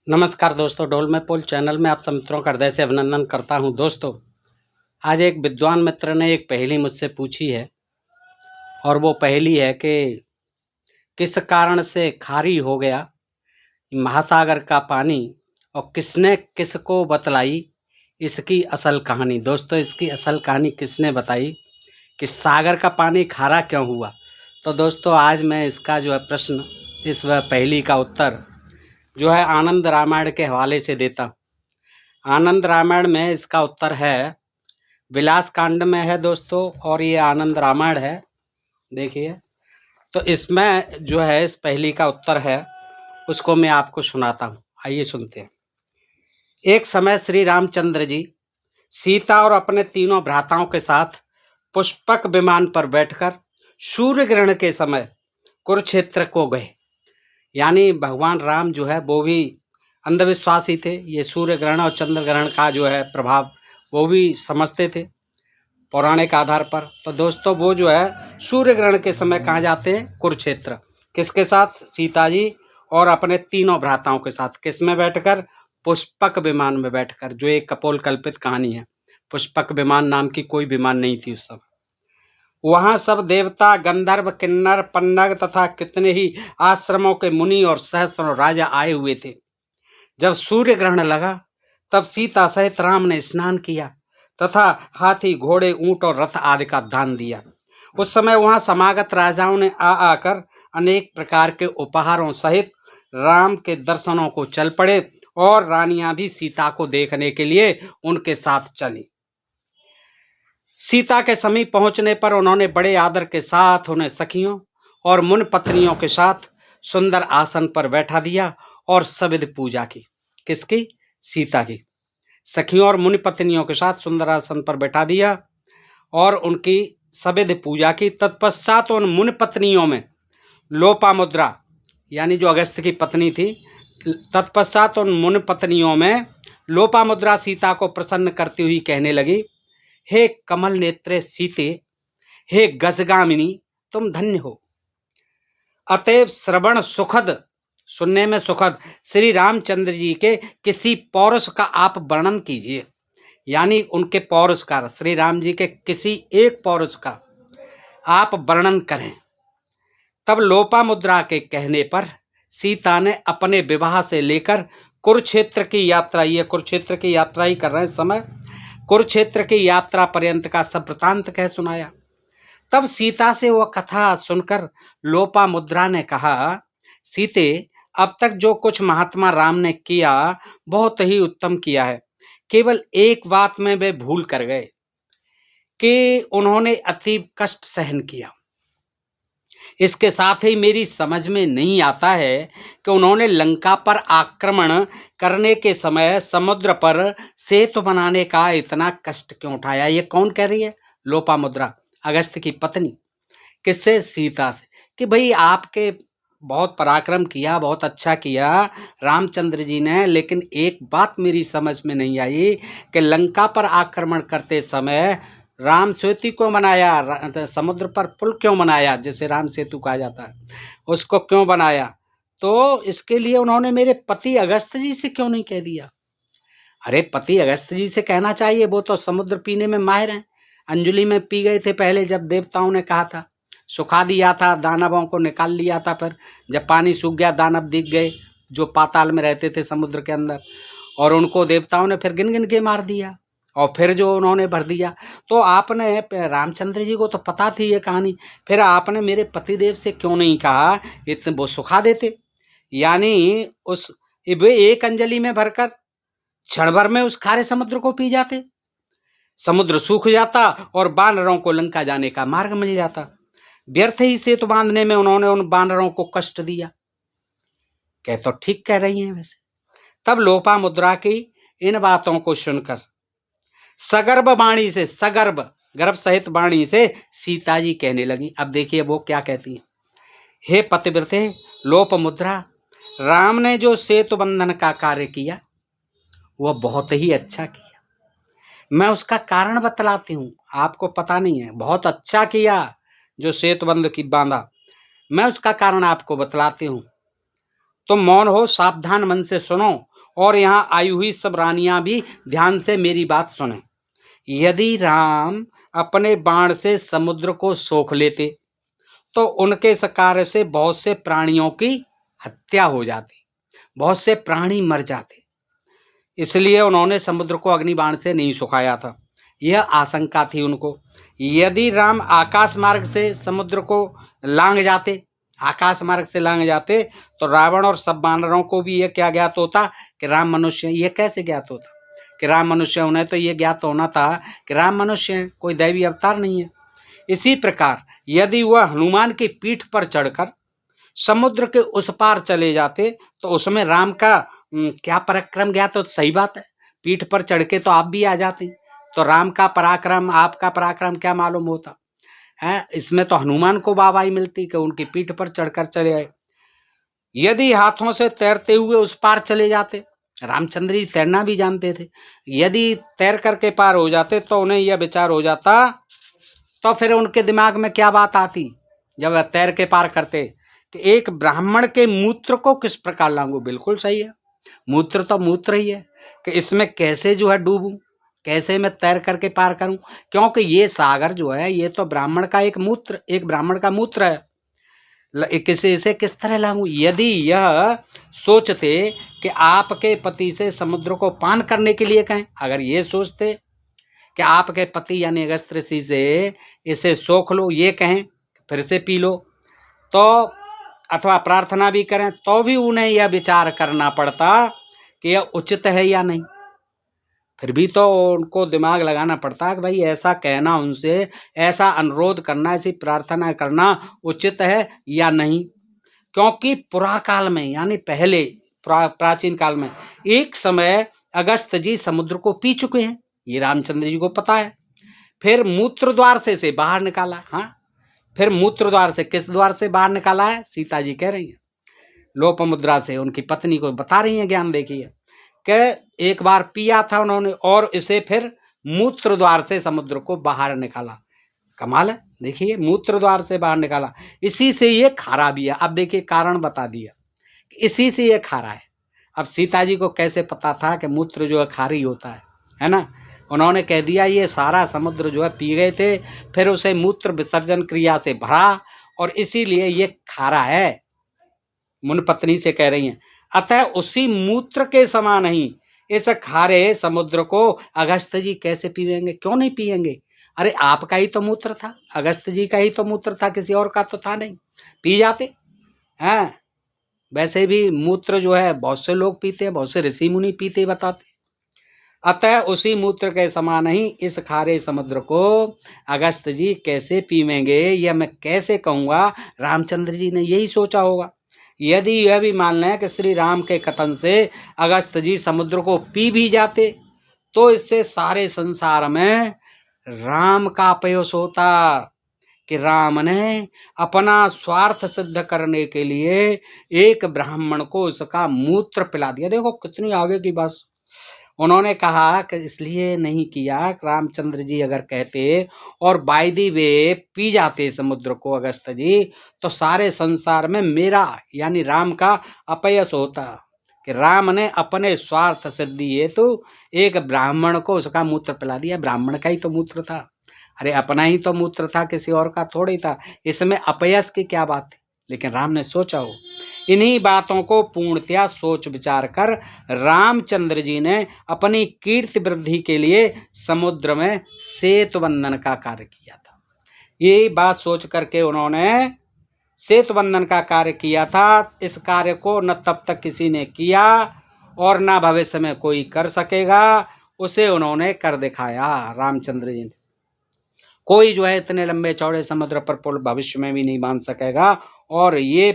नमस्कार दोस्तों, डोल में पुल चैनल में आप सब मित्रों का हृदय से अभिनंदन करता हूं। दोस्तों, आज एक विद्वान मित्र ने एक पहेली मुझसे पूछी है और वो पहेली है कि किस कारण से खारी हो गया महासागर का पानी और किसने किसको बतलाई इसकी असल कहानी। दोस्तों, इसकी असल कहानी किसने बताई कि सागर का पानी खारा क्यों हुआ। तो दोस्तों, आज मैं इसका जो है प्रश्न, इस पहेली का उत्तर जो है आनंद रामायण के हवाले से देता हूँ। आनंद रामायण में इसका उत्तर है, विलास कांड में है दोस्तों, और ये आनंद रामायण है। देखिए, तो इसमें जो है इस पहेली का उत्तर है, उसको मैं आपको सुनाता हूँ। आइए सुनते हैं। एक समय श्री रामचंद्र जी सीता और अपने तीनों भ्राताओं के साथ पुष्पक विमान पर बैठकर सूर्य ग्रहण के समय कुरुक्षेत्र को गए। यानी भगवान राम जो है वो भी अंधविश्वासी थे। ये सूर्य ग्रहण और चंद्र ग्रहण का जो है प्रभाव वो भी समझते थे पौराणिक आधार पर। तो दोस्तों, वो जो है सूर्य ग्रहण के समय कहाँ जाते हैं? कुरुक्षेत्र। किसके साथ? सीता जी और अपने तीनों भ्राताओं के साथ। किस में बैठकर? पुष्पक विमान में बैठकर, जो एक कपोल कल्पित कहानी है। पुष्पक विमान नाम की कोई विमान नहीं थी उस समय। वहां सब देवता, गंधर्व, किन्नर, पन्नग तथा कितने ही आश्रमों के मुनि और सहस्रों राजा आए हुए थे। जब सूर्य ग्रहण लगा तब सीता सहित राम ने स्नान किया तथा हाथी, घोड़े, ऊंट और रथ आदि का दान दिया। उस समय वहां समागत राजाओं ने आकर अनेक प्रकार के उपहारों सहित राम के दर्शनों को चल पड़े और रानियां भी सीता को देखने के लिए उनके साथ चली। सीता के समीप पहुंचने पर उन्होंने बड़े आदर के साथ उन्हें सखियों और मुन पत्नियों के साथ सुंदर आसन पर बैठा दिया और सविध पूजा की। किसकी? सीता की। सखियों और मुनि पत्नियों के साथ सुंदर आसन पर बैठा दिया और उनकी सविध पूजा की। तत्पश्चात उन मुनि पत्नियों में लोपामुद्रा, यानी जो अगस्त की पत्नी थी, तत्पश्चात उन मुनि पत्नियों में लोपामुद्रा सीता को प्रसन्न करती हुई कहने लगी, हे कमल नेत्रे सीते, हे गजगामिनी, तुम धन्य हो। अतएव श्रवण सुखद, सुनने में सुखद श्री रामचंद्र जी के किसी पौरुष का आप वर्णन कीजिए। यानी उनके पौरुष का, श्री राम जी के किसी एक पौरुष का आप वर्णन करें। तब लोपामुद्रा के कहने पर सीता ने अपने विवाह से लेकर कुरुक्षेत्र की यात्रा, ये कुरुक्षेत्र की यात्रा ही कर रहे हैं समय, कुरुक्षेत्र की यात्रा पर्यंत का सब वृतांत कह सुनाया। तब सीता से वह कथा सुनकर लोपामुद्रा ने कहा, सीते, अब तक जो कुछ महात्मा राम ने किया बहुत ही उत्तम किया है। केवल एक बात में वे भूल कर गए कि उन्होंने अति कष्ट सहन किया। इसके साथ ही मेरी समझ में नहीं आता है कि उन्होंने लंका पर आक्रमण करने के समय समुद्र पर सेतु बनाने का इतना कष्ट क्यों उठाया। ये कौन कह रही है? लोपामुद्रा, अगस्त की पत्नी। किससे? सीता से। कि भाई आपके बहुत पराक्रम किया, बहुत अच्छा किया रामचंद्र जी ने, लेकिन एक बात मेरी समझ में नहीं आई कि लंका पर आक्रमण करते समय राम सेतु क्यों बनाया, समुद्र पर पुल क्यों बनाया, जिसे राम सेतु कहा जाता है, उसको क्यों बनाया? तो इसके लिए उन्होंने मेरे पति अगस्त जी से क्यों नहीं कह दिया? अरे, पति अगस्त जी से कहना चाहिए, वो तो समुद्र पीने में माहिर हैं। अंजलि में पी गए थे पहले, जब देवताओं ने कहा था, सुखा दिया था, दानवों को निकाल लिया था। फिर जब पानी सूख गया, दानव दिख गए जो पाताल में रहते थे समुद्र के अंदर, और उनको देवताओं ने फिर गिन गिन के मार दिया और फिर जो उन्होंने भर दिया। तो आपने, रामचंद्र जी को तो पता थी ये कहानी, फिर आपने मेरे पतिदेव से क्यों नहीं कहा? इतने वो सुखा देते। यानी उस वे एक अंजलि में भरकर क्षण भर में उस खारे समुद्र को पी जाते, समुद्र सूख जाता और वानरों को लंका जाने का मार्ग मिल जाता। व्यर्थ ही सेतु बांधने में उन्होंने उन वानरों को कष्ट दिया। कह तो ठीक कह रही हैं वैसे। तब लोपामुद्रा की इन बातों को सुनकर सगर्भ वाणी से, सगर्भ गर्भ सहित वाणी से सीता जी कहने लगी। अब देखिए वो क्या कहती हैं। हे पतिव्रते लोपामुद्रा, राम ने जो सेतु बंधन का कार्य किया वह बहुत ही अच्छा किया। मैं उसका कारण बतलाती हूँ, आपको पता नहीं है। बहुत अच्छा किया जो सेतुबंध की बांधा, मैं उसका कारण आपको बतलाती हूँ। तुम मौन हो, सावधान मन से सुनो और यहाँ आई हुई सब रानियां भी ध्यान से मेरी बात सुने। यदि राम अपने बाण से समुद्र को सोख लेते तो उनके इस कार्य से बहुत से प्राणियों की हत्या हो जाती, बहुत से प्राणी मर जाते। इसलिए उन्होंने समुद्र को अग्निबाण से नहीं सुखाया था। यह आशंका थी उनको। यदि राम आकाश मार्ग से समुद्र को लांग जाते, आकाश मार्ग से लांग जाते, तो रावण और सब वानरों को भी यह क्या ज्ञात होता कि राम मनुष्य है। यह कैसे ज्ञात होता कि राम मनुष्य है? उन्हें तो यह ज्ञात होना था कि राम मनुष्य है, कोई दैवी अवतार नहीं है। इसी प्रकार यदि वह हनुमान की पीठ पर चढ़कर समुद्र के उस पार चले जाते तो उसमें राम का क्या पराक्रम ज्ञात हो? तो सही बात है, पीठ पर चढ़ के तो आप भी आ जाते, तो राम का पराक्रम, आपका पराक्रम क्या मालूम होता है? इसमें तो हनुमान को वाहवाही मिलती कि उनकी पीठ पर चढ़कर चले आए। यदि हाथों से तैरते हुए उस पार चले जाते, रामचंद्र जी तैरना भी जानते थे, यदि तैर करके पार हो जाते तो उन्हें यह विचार हो जाता, तो फिर उनके दिमाग में क्या बात आती जब वह तैर के पार करते कि एक ब्राह्मण के मूत्र को किस प्रकार लांगू। बिल्कुल सही है, मूत्र तो मूत्र ही है, कि इसमें कैसे जो है डूबूं, कैसे मैं तैर करके पार करूं, क्योंकि ये सागर जो है ये तो ब्राह्मण का एक मूत्र, एक ब्राह्मण का मूत्र है, किसी से किस तरह लाऊं। यदि यह सोचते कि आपके पति से समुद्र को पान करने के लिए कहें, अगर ये सोचते कि आपके पति यानी अगस्त्य ऋषि से इसे सोख लो, ये कहें फिर से पी लो, तो अथवा प्रार्थना भी करें, तो भी उन्हें यह विचार करना पड़ता कि यह उचित है या नहीं। फिर भी तो उनको दिमाग लगाना पड़ता कि भाई ऐसा कहना उनसे, ऐसा अनुरोध करना, ऐसी प्रार्थना करना उचित है या नहीं। क्योंकि पुराकाल में यानी पहले प्राचीन काल में एक समय अगस्त्य जी समुद्र को पी चुके हैं, ये रामचंद्र जी को पता है। फिर मूत्र द्वार से बाहर निकाला। हाँ, फिर मूत्र द्वार से, किस द्वार से बाहर निकाला है? सीता जी कह रही हैं, लोपामुद्रा से उनकी पत्नी को बता रही हैं ज्ञान। देखिए कि एक बार पिया था उन्होंने और इसे फिर मूत्र द्वार से समुद्र को बाहर निकाला। कमाल है, देखिए मूत्र द्वार से बाहर निकाला, इसी से ये खारा भी है। अब देखिए कारण बता दिया, इसी से ये खारा है। अब सीता जी को कैसे पता था कि मूत्र जो है खारी होता है ना? उन्होंने कह दिया ये सारा समुद्र जो है पी गए थे, फिर उसे मूत्र विसर्जन क्रिया से भरा और इसीलिए ये खारा है। मुन पत्नी से कह रही हैं, अतः उसी मूत्र के समान ही इस खारे समुद्र को अगस्त्य जी कैसे पीएंगे? क्यों नहीं पिएंगे? अरे आपका ही तो मूत्र था, अगस्त्य जी का ही तो मूत्र था, किसी और का तो था नहीं, पी जाते हैं। वैसे भी मूत्र जो है बहुत से लोग पीते हैं, बहुत से ऋषि मुनि पीते बताते। अतः उसी मूत्र के समान ही इस खारे समुद्र को अगस्त्य जी कैसे पीवेंगे, यह मैं कैसे कहूँगा? रामचंद्र जी ने यही सोचा होगा। यदि यह भी मान लें कि श्री राम के कथन से अगस्त्य जी समुद्र को पी भी जाते तो इससे सारे संसार में राम का अपयश होता कि राम ने अपना स्वार्थ सिद्ध करने के लिए एक ब्राह्मण को उसका मूत्र पिला दिया। देखो कितनी आगे की बात। उन्होंने कहा कि इसलिए नहीं किया, रामचंद्र जी अगर कहते और बायदी वे पी जाते समुद्र को अगस्त्य जी, तो सारे संसार में मेरा यानी राम का अपयश होता कि राम ने अपने स्वार्थ सिद्धि हेतु एक ब्राह्मण को उसका मूत्र पिला दिया। ब्राह्मण का ही तो मूत्र था, अरे अपना ही तो मूत्र था, किसी और का थोड़ी था, इसमें अपयश की क्या बात थी? लेकिन राम ने सोचा हो। इन्हीं बातों को पूर्णतया सोच विचार कर रामचंद्र जी ने अपनी कीर्ति वृद्धि के लिए समुद्र में सेतु बंधन का कार्य किया था। ये बात सोच करके उन्होंने सेतु बंधन का कार्य किया था। इस कार्य को न तब तक किसी ने किया और न भविष्य में कोई कर सकेगा, उसे उन्होंने कर दिखाया रामचंद्र जी ने। कोई जो है इतने लंबे चौड़े समुद्र पर पुल भविष्य में भी नहीं बांध सकेगा, और ये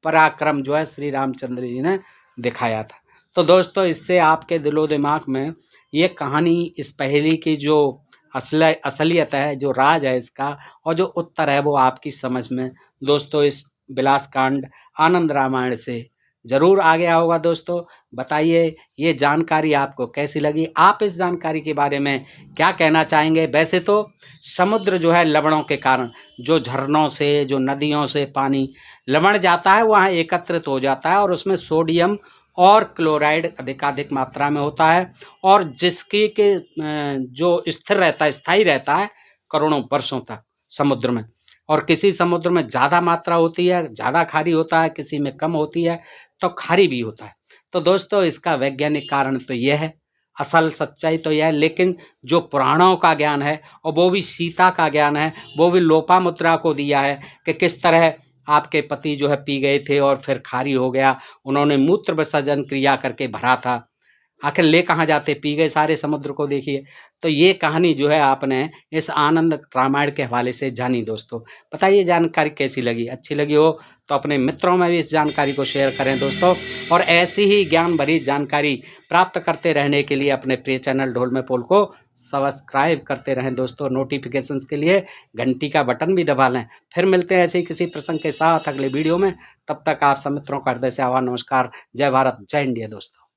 पराक्रम जो है श्री रामचंद्र जी ने दिखाया था। तो दोस्तों इससे आपके दिलो दिमाग में ये कहानी, इस पहेली की जो असलियत है, जो राज है इसका और जो उत्तर है, वो आपकी समझ में दोस्तों इस विलासकांड आनंद रामायण से जरूर आ गया होगा। दोस्तों बताइए ये जानकारी आपको कैसी लगी? आप इस जानकारी के बारे में क्या कहना चाहेंगे? वैसे तो समुद्र जो है लवणों के कारण, जो झरनों से, जो नदियों से पानी लवण जाता है वहाँ एकत्रित हो जाता है और उसमें सोडियम और क्लोराइड अधिकाधिक मात्रा में होता है, और जिसकी के जो स्थिर रहता है, स्थायी रहता है करोड़ों वर्षों तक समुद्र में। और किसी समुद्र में ज़्यादा मात्रा होती है, ज़्यादा खारी होता है, किसी में कम होती है, तो खारी भी होता है। तो दोस्तों इसका वैज्ञानिक कारण तो यह है, असल सच्चाई तो यह है, लेकिन जो पुराणों का ज्ञान है, और वो भी सीता का ज्ञान है, वो भी लोपामुद्रा को दिया है कि किस तरह आपके पति जो है पी गए थे और फिर खारी हो गया, उन्होंने मूत्र विसर्जन क्रिया करके भरा था, आखिर ले कहाँ जाते, पी गए सारे समुद्र को, देखिए। तो ये कहानी जो है आपने इस आनंद रामायण के हवाले से जानी दोस्तों। बताइए जानकारी कैसी लगी? अच्छी लगी हो तो अपने मित्रों में भी इस जानकारी को शेयर करें दोस्तों, और ऐसी ही ज्ञान भरी जानकारी प्राप्त करते रहने के लिए अपने प्रिय चैनल ढोल में पोल को सब्सक्राइब करते रहें दोस्तों। नोटिफिकेशंस के लिए घंटी का बटन भी दबा लें। फिर मिलते हैं ऐसे ही किसी प्रसंग के साथ अगले वीडियो में। तब तक आप सब मित्रों का हृदय से आभार, नमस्कार, जय भारत, जय इंडिया दोस्तों।